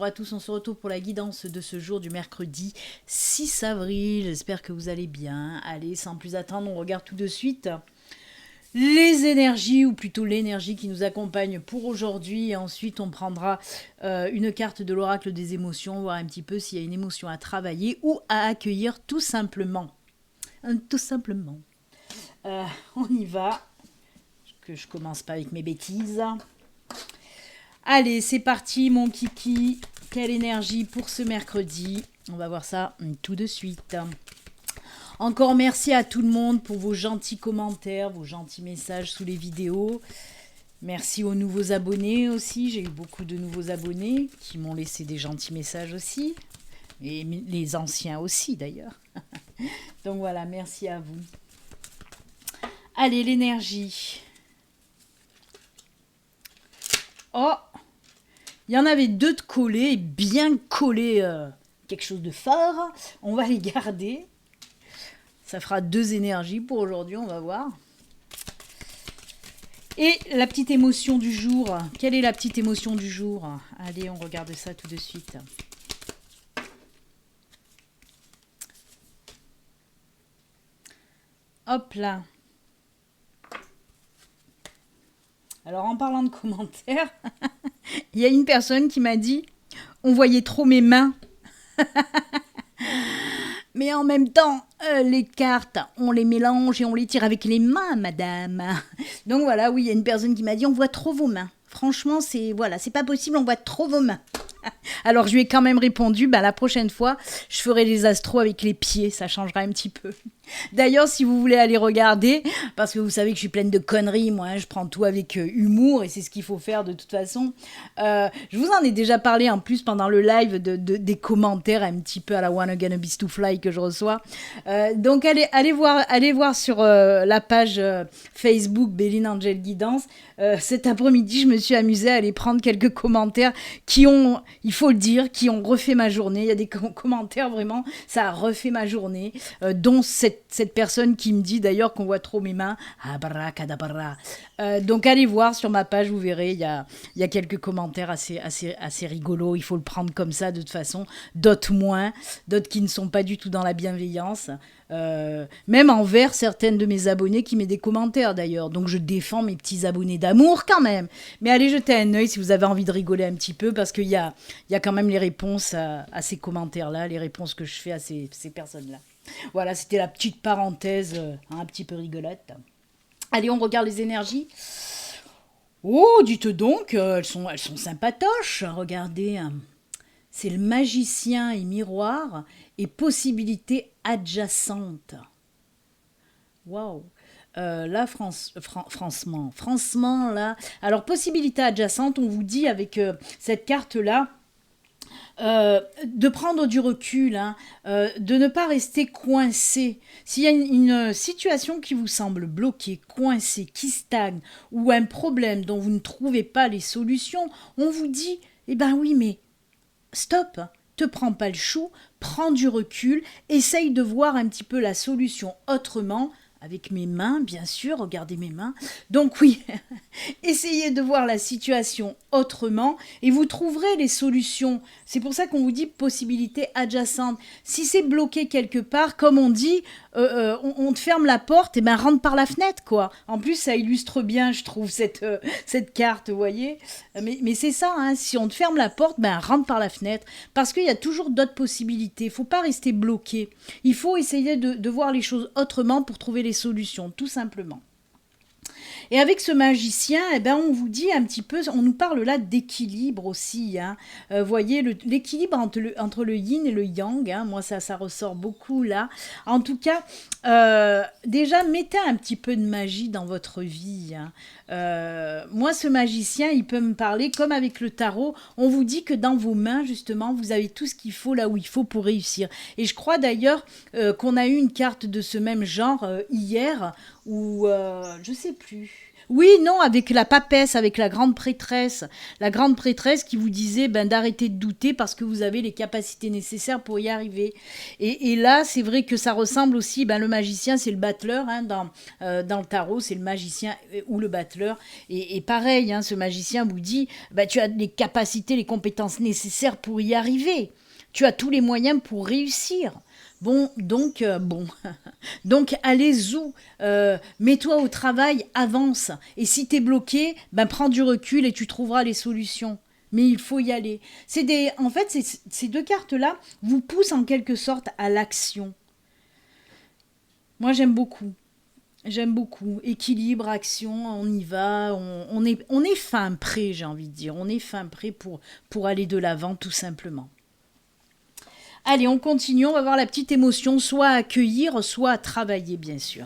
à tous, on se retrouve pour la guidance de ce jour du mercredi 6 avril. J'espère que vous allez bien. Allez, sans plus attendre, on regarde tout de suite les énergies, ou plutôt l'énergie qui nous accompagne pour aujourd'hui. Et ensuite, on prendra une carte de l'oracle des émotions, voir un petit peu s'il y a une émotion à travailler ou à accueillir tout simplement. Tout simplement. On y va. Que je commence pas avec mes bêtises. Allez, c'est parti, mon kiki. Quelle énergie pour ce mercredi? On va voir ça tout de suite. Encore merci à tout le monde pour vos gentils commentaires, vos gentils messages sous les vidéos. Merci aux nouveaux abonnés aussi. J'ai eu beaucoup de nouveaux abonnés qui m'ont laissé des gentils messages aussi. Et les anciens aussi d'ailleurs. Donc voilà, merci à vous. Allez, l'énergie. Oh, il y en avait deux de collés, bien collés, quelque chose de fort. On va les garder. Ça fera deux énergies pour aujourd'hui, on va voir. Et la petite émotion du jour. Quelle est la petite émotion du jour? Allez, on regarde ça tout de suite. Hop là. Alors, en parlant de commentaires, il y a une personne qui m'a dit « On voyait trop mes mains ». Mais en même temps, les cartes, on les mélange et on les tire avec les mains, madame. Donc voilà, oui, il y a une personne qui m'a dit « On voit trop vos mains ». Franchement, c'est pas possible, on voit trop vos mains. Alors, je lui ai quand même répondu, la prochaine fois, je ferai les astros avec les pieds, ça changera un petit peu. D'ailleurs, si vous voulez aller regarder, parce que vous savez que je suis pleine de conneries, moi, je prends tout avec humour, et c'est ce qu'il faut faire de toute façon. Je vous en ai déjà parlé en plus pendant le live des commentaires un petit peu à la Wanna Gonna Beast to Fly que je reçois. Donc, allez voir sur la page Facebook Béline Angel Guidance. Cet après-midi, je me suis amusée à aller prendre quelques commentaires qui ont, il faut le dire, qui ont refait ma journée. Il y a des commentaires vraiment, ça a refait ma journée, dont cette personne qui me dit d'ailleurs qu'on voit trop mes mains. Abracadabra. Donc allez voir sur ma page, vous verrez, il y a quelques commentaires assez rigolos. Il faut le prendre comme ça de toute façon. D'autres moins, d'autres qui ne sont pas du tout dans la bienveillance. Même envers certaines de mes abonnés qui mettent des commentaires d'ailleurs. Donc je défends mes petits abonnés d'amour quand même. Mais allez jeter un œil si vous avez envie de rigoler un petit peu, parce qu'il y a quand même les réponses à ces commentaires-là, les réponses que je fais à ces personnes-là. Voilà, c'était la petite parenthèse un petit peu rigolote. Allez, on regarde les énergies. Oh, dites donc, elles sont sympatoches. Regardez, c'est le magicien et miroir et possibilités adjacentes. Waouh. Là, franchement, là. Alors, possibilités adjacentes, on vous dit avec cette carte-là, de prendre du recul, de ne pas rester coincé. S'il y a une situation qui vous semble bloquée, coincée, qui stagne, ou un problème dont vous ne trouvez pas les solutions, on vous dit, eh ben oui, mais stop, te prends pas le chou, prends du recul, essaye de voir un petit peu la solution autrement, avec mes mains, bien sûr, regardez mes mains. Donc oui, essayez de voir la situation autrement et vous trouverez les solutions. C'est pour ça qu'on vous dit possibilités adjacentes. Si c'est bloqué quelque part, comme on dit, on te ferme la porte, et ben rentre par la fenêtre, quoi. En plus, ça illustre bien, je trouve, cette carte, vous voyez. Mais c'est ça, si on te ferme la porte, ben rentre par la fenêtre. Parce qu'il y a toujours d'autres possibilités. Il ne faut pas rester bloqué. Il faut essayer de voir les choses autrement pour trouver les solutions, tout simplement. Et avec ce magicien, on vous dit un petit peu, on nous parle là d'équilibre aussi. Voyez, l'équilibre entre le yin et le yang, moi ça ressort beaucoup là. En tout cas, déjà, mettez un petit peu de magie dans votre vie. Moi, ce magicien, il peut me parler comme avec le tarot. On vous dit que dans vos mains, justement, vous avez tout ce qu'il faut là où il faut pour réussir. Et je crois d'ailleurs qu'on a eu une carte de ce même genre hier, ou je sais plus. Oui, non, avec la papesse, avec la grande prêtresse. La grande prêtresse qui vous disait d'arrêter de douter parce que vous avez les capacités nécessaires pour y arriver. Et là, c'est vrai que ça ressemble aussi, le magicien, c'est le battleur. Hein, dans le tarot, c'est le magicien ou le battleur. Et pareil, hein, ce magicien vous dit, tu as les capacités, les compétences nécessaires pour y arriver. Tu as tous les moyens pour réussir. Bon, donc, donc allez-y, mets-toi au travail, avance. Et si t'es bloqué, prends du recul et tu trouveras les solutions. Mais il faut y aller. En fait, ces deux cartes-là vous poussent en quelque sorte à l'action. Moi, j'aime beaucoup. J'aime beaucoup. Équilibre, action, on y va. On est fin prêt, j'ai envie de dire. On est fin prêt pour aller de l'avant, tout simplement. Allez, on continue, on va voir la petite émotion, soit à accueillir, soit à travailler, bien sûr.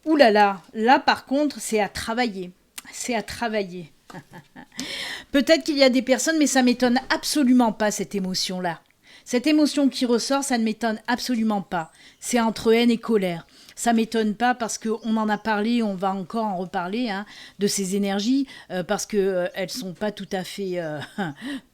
Ouh là là, là par contre, c'est à travailler. C'est à travailler. Peut-être qu'il y a des personnes, mais ça m'étonne absolument pas, cette émotion-là. Cette émotion qui ressort, ça ne m'étonne absolument pas. C'est entre haine et colère. Ça m'étonne pas parce qu'on en a parlé, on va encore en reparler, hein, de ces énergies, parce qu'elles sont pas tout à fait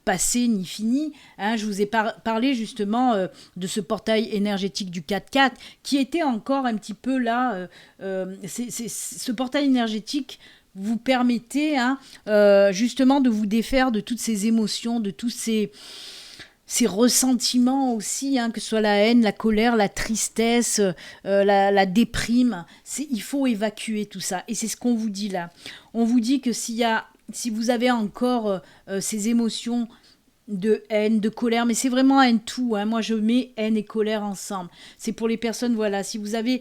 passées ni finies. Hein. Je vous ai parlé justement de ce portail énergétique du 4-4 qui était encore un petit peu là. Ce portail énergétique vous permettait justement de vous défaire de toutes ces émotions, de tous ces ressentiments aussi, hein, que ce soit la haine, la colère, la tristesse, la déprime. Il faut évacuer tout ça. Et c'est ce qu'on vous dit là. On vous dit que si vous avez encore ces émotions de haine, de colère, mais c'est vraiment un tout. Hein. Moi, je mets haine et colère ensemble. C'est pour les personnes, voilà, si vous avez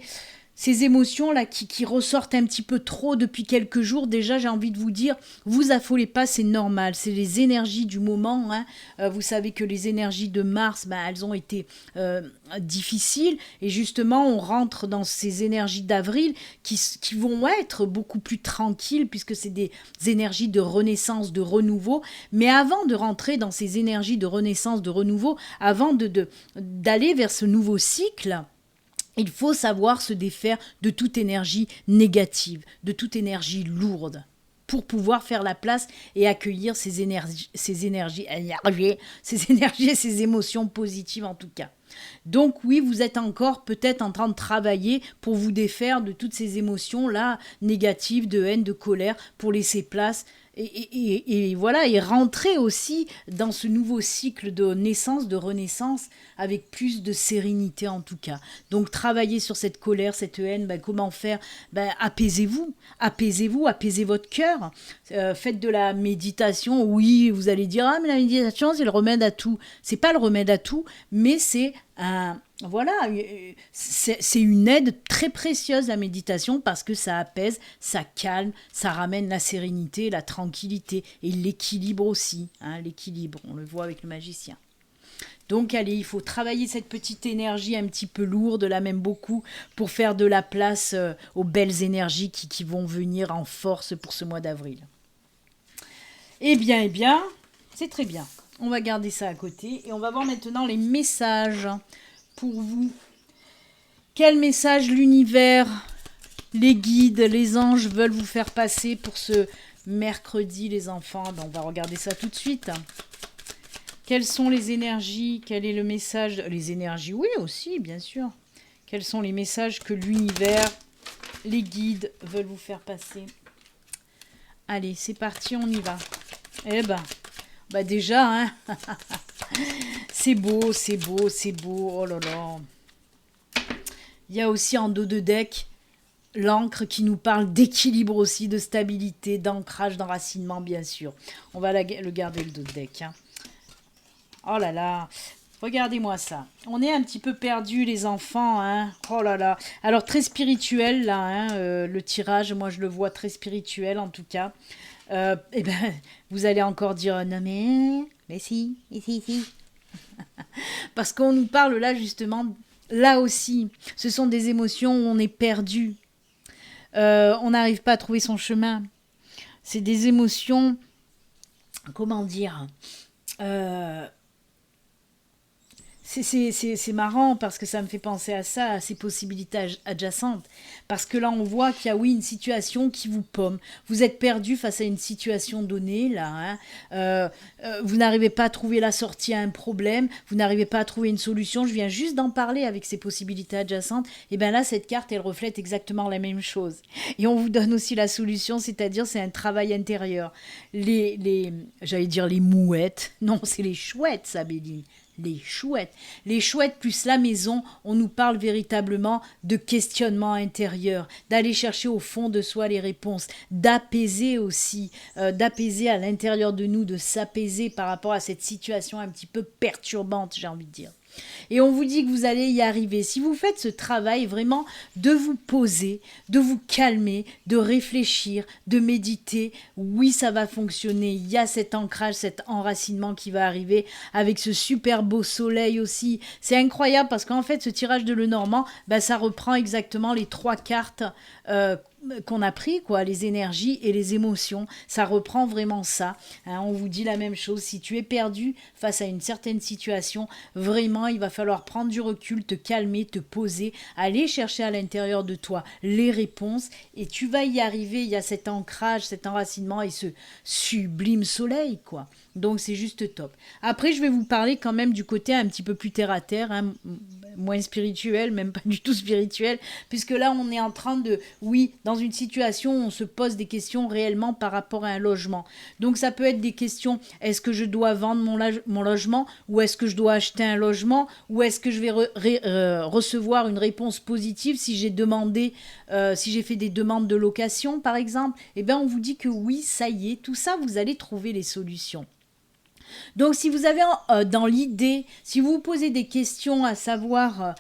ces émotions-là qui ressortent un petit peu trop depuis quelques jours, déjà j'ai envie de vous dire, vous affolez pas, c'est normal, c'est les énergies du moment. Hein. Vous savez que les énergies de Mars, elles ont été difficiles, et justement on rentre dans ces énergies d'avril qui vont être beaucoup plus tranquilles, puisque c'est des énergies de renaissance, de renouveau. Mais avant de rentrer dans ces énergies de renaissance, de renouveau, avant d'aller vers ce nouveau cycle, il faut savoir se défaire de toute énergie négative, de toute énergie lourde, pour pouvoir faire la place et accueillir ces énergies et ces émotions positives en tout cas. Donc oui, vous êtes encore peut-être en train de travailler pour vous défaire de toutes ces émotions-là négatives, de haine, de colère, pour laisser place et voilà, et rentrer aussi dans ce nouveau cycle de naissance, de renaissance, avec plus de sérénité en tout cas. Donc travaillez sur cette colère, cette haine, comment faire? Apaisez-vous, apaisez votre cœur, faites de la méditation. Oui, vous allez dire, mais la méditation c'est le remède à tout. C'est pas le remède à tout, mais c'est c'est une aide très précieuse, la méditation, parce que ça apaise, ça calme, ça ramène la sérénité, la tranquillité et l'équilibre aussi. Hein, l'équilibre, on le voit avec le magicien. Donc allez, il faut travailler cette petite énergie un petit peu lourde, là même beaucoup, pour faire de la place aux belles énergies qui vont venir en force pour ce mois d'avril. Eh bien, c'est très bien. On va garder ça à côté et on va voir maintenant les messages pour vous. Quel message l'univers, les guides, les anges veulent vous faire passer pour ce mercredi, les enfants? On va regarder ça tout de suite. Quelles sont les énergies? Quel est le message? Les énergies, oui aussi, bien sûr. Quels sont les messages que l'univers, les guides veulent vous faire passer? Allez, c'est parti, on y va. Déjà, hein. C'est beau. Oh là là. Il y a aussi en dos de deck l'encre qui nous parle d'équilibre aussi, de stabilité, d'ancrage, d'enracinement, bien sûr. On va le garder le dos de deck. Hein. Oh là là. Regardez-moi ça. On est un petit peu perdus, les enfants. Hein. Oh là là. Alors, très spirituel, là, hein, le tirage. Moi, je le vois très spirituel, en tout cas. Vous allez encore dire, non mais si. Parce qu'on nous parle là, justement, là aussi. Ce sont des émotions où on est perdu. On n'arrive pas à trouver son chemin. C'est des émotions, comment dire, C'est marrant parce que ça me fait penser à ça, à ces possibilités adjacentes. Parce que là, on voit qu'il y a, oui, une situation qui vous pomme. Vous êtes perdu face à une situation donnée, là. Hein. Vous n'arrivez pas à trouver la sortie à un problème, vous n'arrivez pas à trouver une solution. Je viens juste d'en parler avec ces possibilités adjacentes. Et bien là, cette carte, elle reflète exactement la même chose. Et on vous donne aussi la solution, c'est-à-dire c'est un travail intérieur. J'allais dire les mouettes. Non, c'est les chouettes, ça, Béline. Les chouettes. Les chouettes plus la maison, on nous parle véritablement de questionnement intérieur, d'aller chercher au fond de soi les réponses, d'apaiser aussi, d'apaiser à l'intérieur de nous, de s'apaiser par rapport à cette situation un petit peu perturbante, j'ai envie de dire. Et on vous dit que vous allez y arriver. Si vous faites ce travail vraiment de vous poser, de vous calmer, de réfléchir, de méditer, oui, ça va fonctionner. Il y a cet ancrage, cet enracinement qui va arriver avec ce super beau soleil aussi. C'est incroyable parce qu'en fait, ce tirage de Lenormand, ça reprend exactement les 3 cartes qu'on a pris, quoi, les énergies et les émotions. Ça reprend vraiment ça. Hein, on vous dit la même chose. Si tu es perdu face à une certaine situation, vraiment, il va falloir prendre du recul, te calmer, te poser, aller chercher à l'intérieur de toi les réponses et tu vas y arriver. Il y a cet ancrage, cet enracinement et ce sublime soleil, quoi. Donc, c'est juste top. Après, je vais vous parler quand même du côté un petit peu plus terre-à-terre, hein, moins spirituel, même pas du tout spirituel, puisque là, on est en train de, oui, dans une situation où on se pose des questions réellement par rapport à un logement. Donc, ça peut être des questions, est-ce que je dois vendre mon logement ou est-ce que je dois acheter un logement ou est-ce que je vais recevoir une réponse positive si j'ai demandé, si j'ai fait des demandes de location, par exemple. Eh bien, on vous dit que oui, ça y est, tout ça, vous allez trouver les solutions. Donc, si vous avez dans l'idée, si vous vous posez des questions à savoir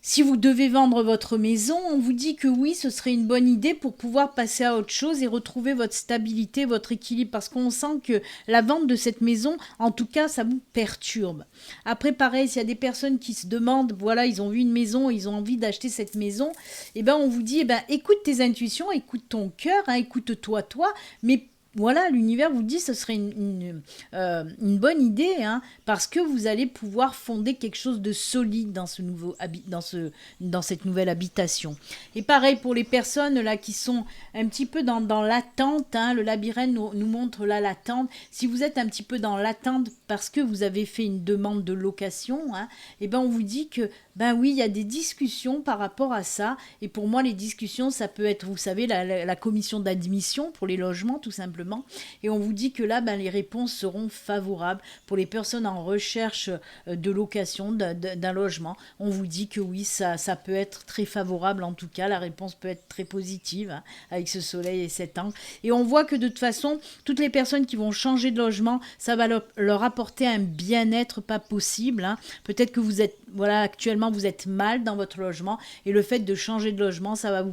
si vous devez vendre votre maison, on vous dit que oui, ce serait une bonne idée pour pouvoir passer à autre chose et retrouver votre stabilité, votre équilibre, parce qu'on sent que la vente de cette maison, en tout cas, ça vous perturbe. Après, pareil, s'il y a des personnes qui se demandent, voilà, ils ont vu une maison, ils ont envie d'acheter cette maison, eh ben, on vous dit, écoute tes intuitions, écoute ton cœur, hein, écoute-toi, mais voilà, l'univers vous dit que ce serait une bonne idée, hein, parce que vous allez pouvoir fonder quelque chose de solide dans cette nouvelle habitation. Et pareil pour les personnes là qui sont un petit peu dans l'attente, hein, le labyrinthe nous montre là l'attente. Si vous êtes un petit peu dans l'attente parce que vous avez fait une demande de location, hein, et ben on vous dit que oui, il y a des discussions par rapport à ça. Et pour moi, les discussions, ça peut être, vous savez, la commission d'admission pour les logements, tout simplement. Et on vous dit que là, les réponses seront favorables pour les personnes en recherche de location d'un logement. On vous dit que oui, ça peut être très favorable. En tout cas, la réponse peut être très positive, hein, avec ce soleil et cet angle. Et on voit que de toute façon, toutes les personnes qui vont changer de logement, ça va leur apporter un bien-être pas possible. Hein. Peut-être que vous êtes, voilà, actuellement, vous êtes mal dans votre logement et le fait de changer de logement, ça va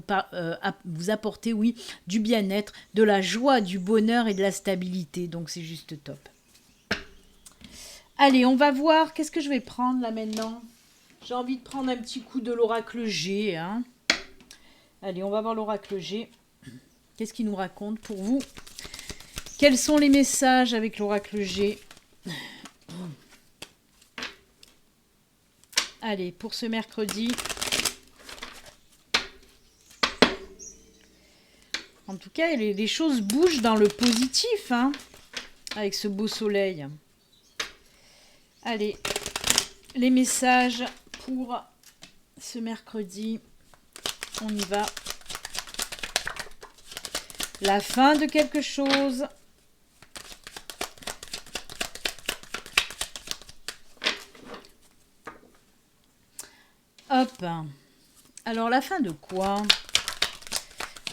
vous apporter, oui, du bien-être, de la joie, du bonheur et de la stabilité. Donc, c'est juste top. Allez, on va voir. Qu'est-ce que je vais prendre là maintenant ? J'ai envie de prendre un petit coup de l'oracle G. Hein. Allez, on va voir l'oracle G. Qu'est-ce qu'il nous raconte pour vous ? Quels sont les messages avec l'oracle G ? Allez, pour ce mercredi. En tout cas, les choses bougent dans le positif, hein, avec ce beau soleil. Allez, les messages pour ce mercredi. On y va. La fin de quelque chose. Hop. Alors, la fin de quoi ?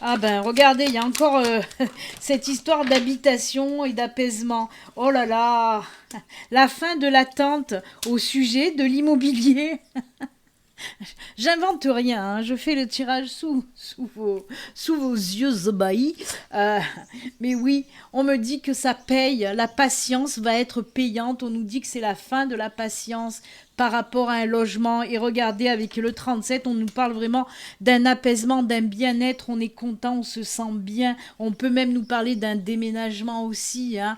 Ah regardez, il y a encore cette histoire d'habitation et d'apaisement. Oh là là, la fin de l'attente au sujet de l'immobilier. J'invente rien, hein, je fais le tirage sous vos yeux ébahis. Mais oui, on me dit que ça paye, la patience va être payante, on nous dit que c'est la fin de la patience. par rapport à un logement. Et regardez, avec le 37, on nous parle vraiment d'un apaisement, d'un bien-être. On est content, on se sent bien. On peut même nous parler d'un déménagement aussi, hein.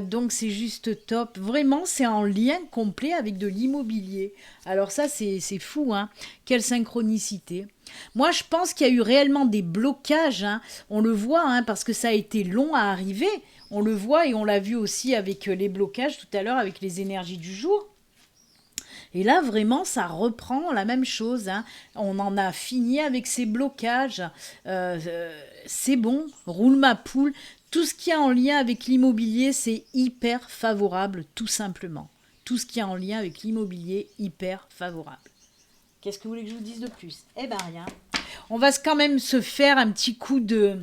Donc c'est juste top. Vraiment, c'est en lien complet avec de l'immobilier. Alors ça, c'est fou, hein. Quelle synchronicité. Moi, je pense qu'il y a eu réellement des blocages, hein. On le voit, hein, parce que ça a été long à arriver. On le voit et on l'a vu aussi avec les blocages tout à l'heure, avec les énergies du jour. Et là, vraiment, ça reprend la même chose, hein. On en a fini avec ces blocages. C'est bon, roule ma poule. Tout ce qui est en lien avec l'immobilier, c'est hyper favorable, tout simplement. Tout ce qui est en lien avec l'immobilier, hyper favorable. Qu'est-ce que vous voulez que je vous dise de plus? Eh ben rien. On va quand même se faire un petit coup de...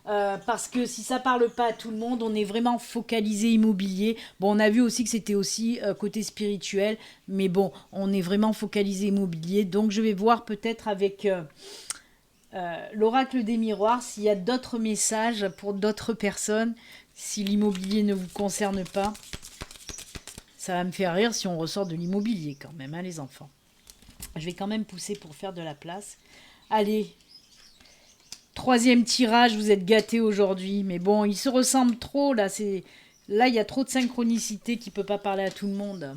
parce que si ça parle pas à tout le monde, on est vraiment focalisé immobilier. Bon, on a vu aussi que c'était aussi côté spirituel, mais bon, on est vraiment focalisé immobilier. Donc, je vais voir peut-être avec l'oracle des miroirs s'il y a d'autres messages pour d'autres personnes, si l'immobilier ne vous concerne pas. Ça va me faire rire si on ressort de l'immobilier quand même, hein, les enfants. Je vais quand même pousser pour faire de la place. Allez, troisième tirage, vous êtes gâtés aujourd'hui. Mais bon, ils se ressemblent trop, là. Là, il y a trop de synchronicité qui ne peut pas parler à tout le monde.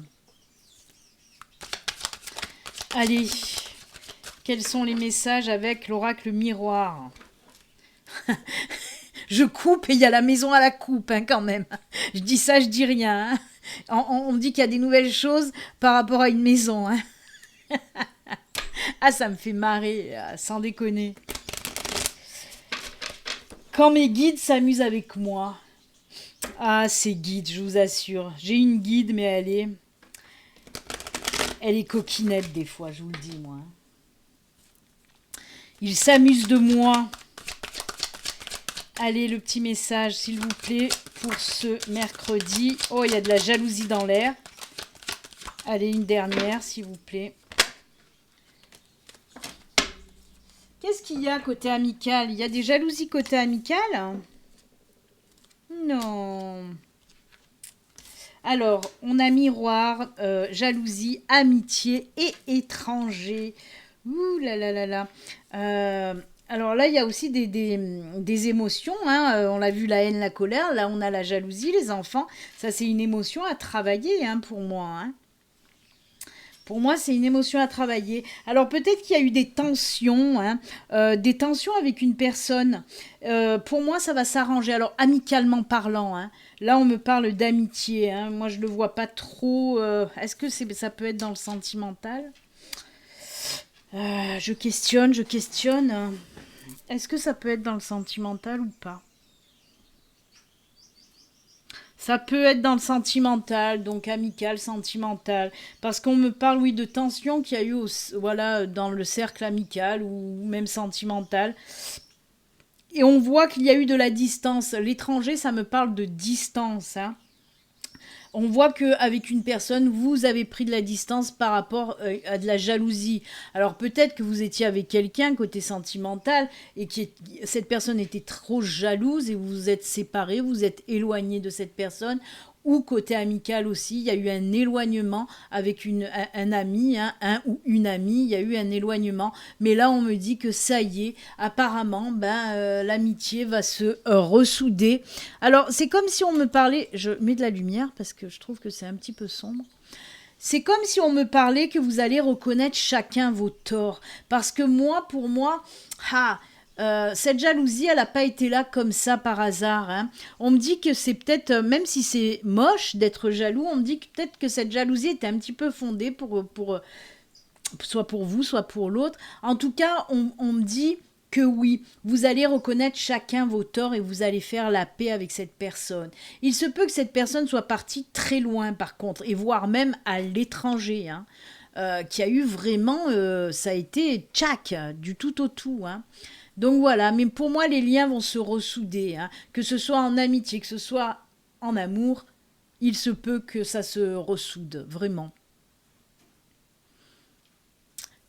Allez, quels sont les messages avec l'oracle miroir? Je coupe et il y a la maison à la coupe, hein, quand même. Je dis ça, je dis rien, hein. On me dit qu'il y a des nouvelles choses par rapport à une maison, hein. Ah, ça me fait marrer, sans déconner. Quand mes guides s'amusent avec moi. Ah, ces guides, je vous assure. J'ai une guide, mais elle est coquinette des fois, je vous le dis, moi. Ils s'amusent de moi. Allez, le petit message, s'il vous plaît, pour ce mercredi. Oh, il y a de la jalousie dans l'air. Allez, une dernière, s'il vous plaît. Qu'est-ce qu'il y a côté amical? Il y a des jalousies côté amical? Non. Alors, on a miroir, jalousie, amitié et étranger. Ouh là là là là. Alors là, il y a aussi des émotions, hein. On l'a vu, la haine, la colère. Là, on a la jalousie, les enfants. Ça, c'est une émotion à travailler, hein, pour moi, hein. Pour moi, c'est une émotion à travailler. Alors peut-être qu'il y a eu des tensions, hein, des tensions avec une personne. Pour moi, ça va s'arranger. Alors amicalement parlant, hein. Là, on me parle d'amitié, hein. Moi, je ne le vois pas trop. Est-ce que ça peut être dans le sentimental? Je questionne, je questionne. Est-ce que ça peut être dans le sentimental ou pas? Ça peut être dans le sentimental, donc amical, sentimental. Parce qu'on me parle, oui, de tensions qu'il y a eu voilà, dans le cercle amical ou même sentimental. Et on voit qu'il y a eu de la distance. L'étranger, ça me parle de distance, hein. On voit qu'avec une personne, vous avez pris de la distance par rapport à de la jalousie. Alors peut-être que vous étiez avec quelqu'un côté sentimental et que cette personne était trop jalouse et vous vous êtes séparés, vous êtes éloigné de cette personne. Ou côté amical aussi, il y a eu un éloignement avec un ami, hein, un ou une amie, il y a eu un éloignement. Mais là, on me dit que ça y est, apparemment, l'amitié va se ressouder. Alors, c'est comme si on me parlait, je mets de la lumière parce que je trouve que c'est un petit peu sombre. C'est comme si on me parlait que vous allez reconnaître chacun vos torts. Parce que moi, pour moi, cette jalousie, elle n'a pas été là comme ça par hasard, hein. On me dit que c'est peut-être, même si c'est moche d'être jaloux, on me dit que peut-être que cette jalousie était un petit peu fondée soit pour vous, soit pour l'autre. En tout cas, on me dit que oui, vous allez reconnaître chacun vos torts et vous allez faire la paix avec cette personne. Il se peut que cette personne soit partie très loin par contre, et voire même à l'étranger, hein. Qui a eu vraiment, ça a été tchac, du tout au tout, hein. Donc voilà, mais pour moi, les liens vont se ressouder, hein. Que ce soit en amitié, que ce soit en amour, il se peut que ça se ressoude, vraiment.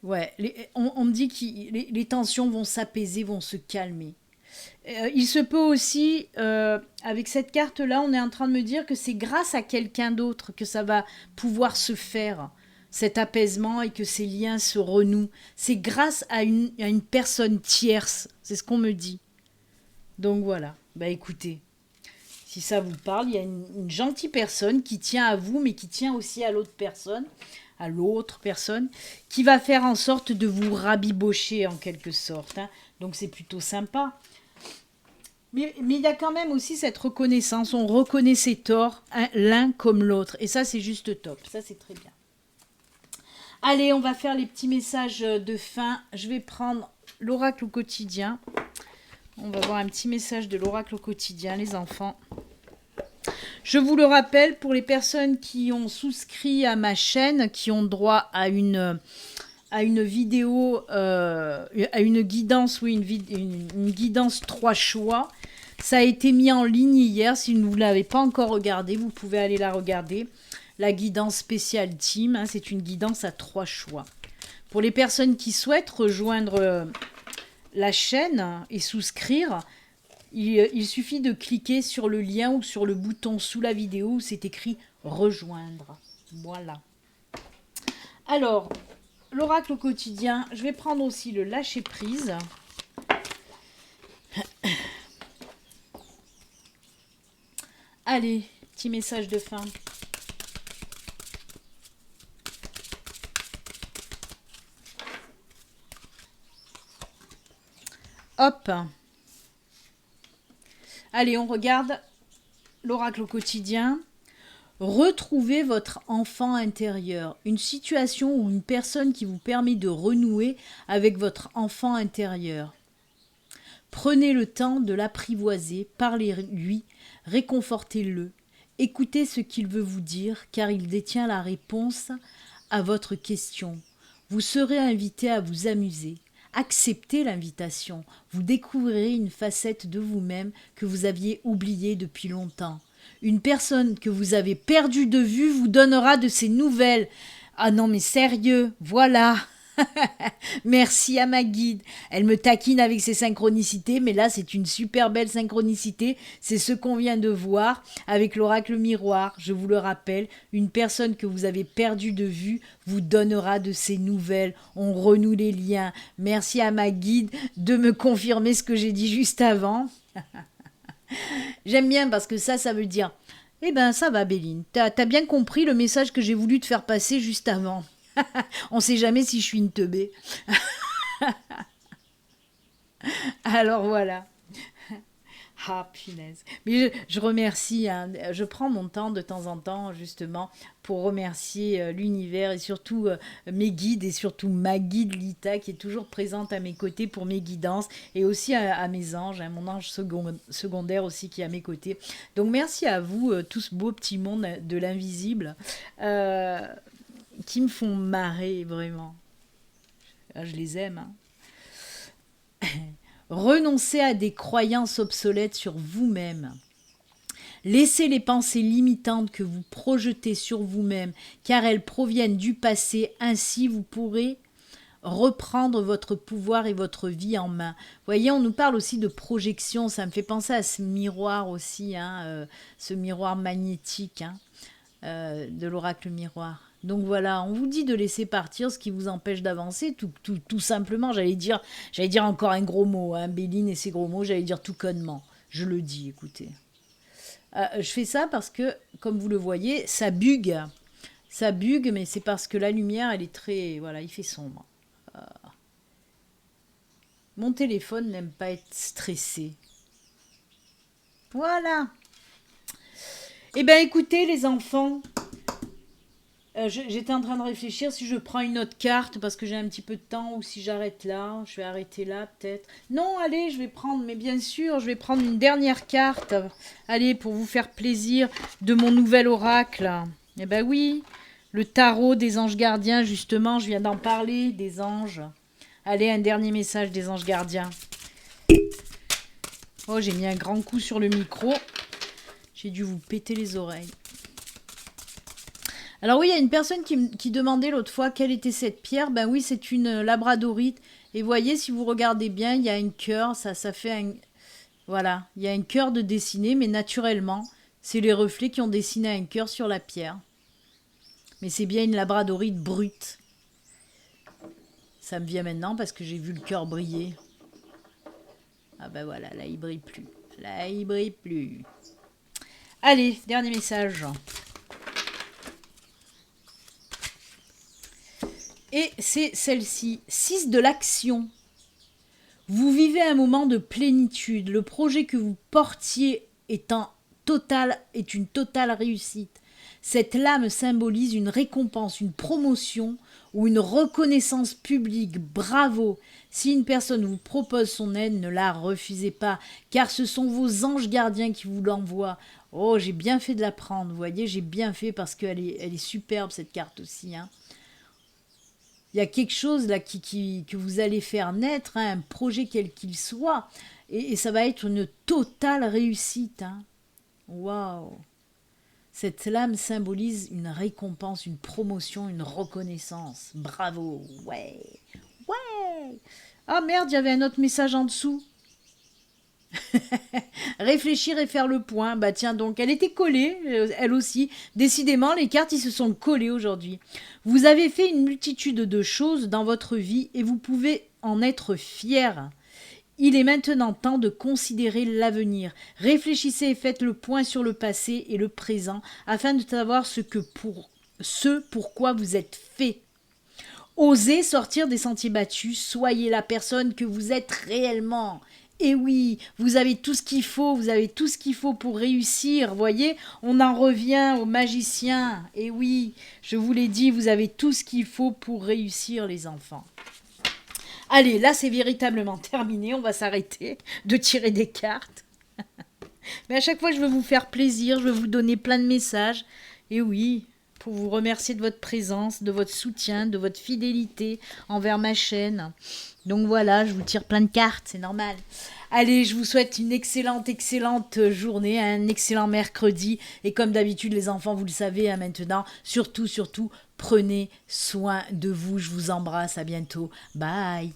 Ouais, on me dit que les tensions vont s'apaiser, vont se calmer. Il se peut aussi, avec cette carte-là, on est en train de me dire que c'est grâce à quelqu'un d'autre que ça va pouvoir se faire. cet apaisement et que ces liens se renouent. C'est grâce à une personne tierce, c'est ce qu'on me dit. Donc voilà, bah écoutez, si ça vous parle, il y a une gentille personne qui tient à vous, mais qui tient aussi à l'autre personne, qui va faire en sorte de vous rabibocher en quelque sorte. Hein. Donc c'est plutôt sympa. Mais il y a quand même aussi cette reconnaissance, on reconnaît ses torts, hein, l'un comme l'autre. Et ça, c'est juste top, ça c'est très bien. Allez, on va faire les petits messages de fin. Je vais prendre l'oracle au quotidien. On va voir un petit message de l'oracle au quotidien, les enfants. Je vous le rappelle, pour les personnes qui ont souscrit à ma chaîne, qui ont droit à une vidéo, à une guidance, oui, une guidance 3 choix. Ça a été mis en ligne hier. Si vous ne l'avez pas encore regardé, vous pouvez aller la regarder. La guidance spéciale team, hein, c'est une guidance à 3 choix. Pour les personnes qui souhaitent rejoindre la chaîne et souscrire, il suffit de cliquer sur le lien ou sur le bouton sous la vidéo où c'est écrit rejoindre. Voilà. Alors, l'oracle au quotidien, je vais prendre aussi le lâcher prise. Allez, petit message de fin. Hop. Allez, on regarde l'oracle au quotidien. Retrouvez votre enfant intérieur. Une situation ou une personne qui vous permet de renouer avec votre enfant intérieur. Prenez le temps de l'apprivoiser, parlez-lui, réconfortez-le. Écoutez ce qu'il veut vous dire, car il détient la réponse à votre question. Vous serez invité à vous amuser. Acceptez l'invitation. Vous découvrirez une facette de vous-même que vous aviez oubliée depuis longtemps. Une personne que vous avez perdue de vue vous donnera de ses nouvelles. Ah non mais sérieux, voilà. Merci à ma guide. Elle me taquine avec ses synchronicités, mais là c'est une super belle synchronicité. C'est ce qu'on vient de voir avec l'oracle miroir. Je vous le rappelle, une personne que vous avez perdue de vue vous donnera de ses nouvelles. On renoue les liens. Merci à ma guide de me confirmer ce que j'ai dit juste avant. J'aime bien parce que ça veut dire « Eh ben ça va Béline, t'as bien compris le message que j'ai voulu te faire passer juste avant. » On sait jamais si je suis une teubée. Alors voilà. Ah, punaise. Mais je remercie, hein, je prends mon temps de temps en temps, justement, pour remercier l'univers et surtout mes guides et surtout ma guide Lita qui est toujours présente à mes côtés pour mes guidances et aussi à mes anges, hein, mon ange secondaire aussi qui est à mes côtés. Donc merci à vous, tout ce beau petit monde de l'invisible qui me font marrer vraiment. Je les aime, hein. Renoncez à des croyances obsolètes sur vous-même. Laissez les pensées limitantes que vous projetez sur vous-même, car elles proviennent du passé. Ainsi, vous pourrez reprendre votre pouvoir et votre vie en main. Vous voyez, on nous parle aussi de projection. Ça me fait penser à ce miroir aussi, hein, ce miroir magnétique, hein, de l'oracle miroir. Donc voilà, on vous dit de laisser partir ce qui vous empêche d'avancer, tout simplement. J'allais dire encore un gros mot, hein, Béline et ses gros mots, j'allais dire tout connement. Je le dis, écoutez. Je fais ça parce que, comme vous le voyez, ça bugue. Ça bugue, mais c'est parce que la lumière, elle est très... Voilà, il fait sombre. Mon téléphone n'aime pas être stressé. Voilà. Eh bien, écoutez, les enfants... J'étais en train de réfléchir si je prends une autre carte parce que j'ai un petit peu de temps ou si j'arrête là. Je vais arrêter là peut-être. Non, allez, je vais prendre, mais bien sûr, je vais prendre une dernière carte. Allez, pour vous faire plaisir de mon nouvel oracle. Eh ben oui, le tarot des anges gardiens, justement, je viens d'en parler, des anges. Allez, un dernier message des anges gardiens. Oh, j'ai mis un grand coup sur le micro. J'ai dû vous péter les oreilles. Alors oui, il y a une personne qui demandait l'autre fois quelle était cette pierre. Ben oui, c'est une labradorite. Et voyez, si vous regardez bien, il y a un cœur. Ça fait un... Voilà, il y a un cœur de dessiné, mais naturellement, c'est les reflets qui ont dessiné un cœur sur la pierre. Mais c'est bien une labradorite brute. Ça me vient maintenant parce que j'ai vu le cœur briller. Ah ben voilà, là il brille plus. Là il brille plus. Allez, dernier message. Et c'est celle-ci. 6 de l'action. Vous vivez un moment de plénitude. Le projet que vous portiez est une totale réussite. Cette lame symbolise une récompense, une promotion ou une reconnaissance publique. Bravo! Si une personne vous propose son aide, ne la refusez pas, car ce sont vos anges gardiens qui vous l'envoient. Oh, j'ai bien fait de la prendre, vous voyez, j'ai bien fait parce qu'elle est superbe cette carte aussi, hein. Il y a quelque chose là que vous allez faire naître, hein, un projet quel qu'il soit, et ça va être une totale réussite. Hein. Waouh! Cette lame symbolise une récompense, une promotion, une reconnaissance. Bravo! Ouais! Ouais! Ah merde, il y avait un autre message en dessous. Réfléchir et faire le point. Bah tiens donc, elle était collée, elle aussi. Décidément, les cartes, ils se sont collées aujourd'hui. Vous avez fait une multitude de choses dans votre vie et vous pouvez en être fier. Il est maintenant temps de considérer l'avenir. Réfléchissez et faites le point sur le passé et le présent afin de savoir ce pourquoi vous êtes fait. Osez sortir des sentiers battus, soyez la personne que vous êtes réellement. Et oui, vous avez tout ce qu'il faut, pour réussir, voyez, on en revient aux magiciens. Et oui, je vous l'ai dit, vous avez tout ce qu'il faut pour réussir les enfants. Allez, là c'est véritablement terminé, on va s'arrêter de tirer des cartes. Mais à chaque fois je veux vous faire plaisir, je veux vous donner plein de messages. Et oui, pour vous remercier de votre présence, de votre soutien, de votre fidélité envers ma chaîne. Donc voilà, je vous tire plein de cartes, c'est normal. Allez, je vous souhaite une excellente journée, un excellent mercredi. Et comme d'habitude, les enfants, vous le savez hein, maintenant, surtout, prenez soin de vous. Je vous embrasse, à bientôt. Bye.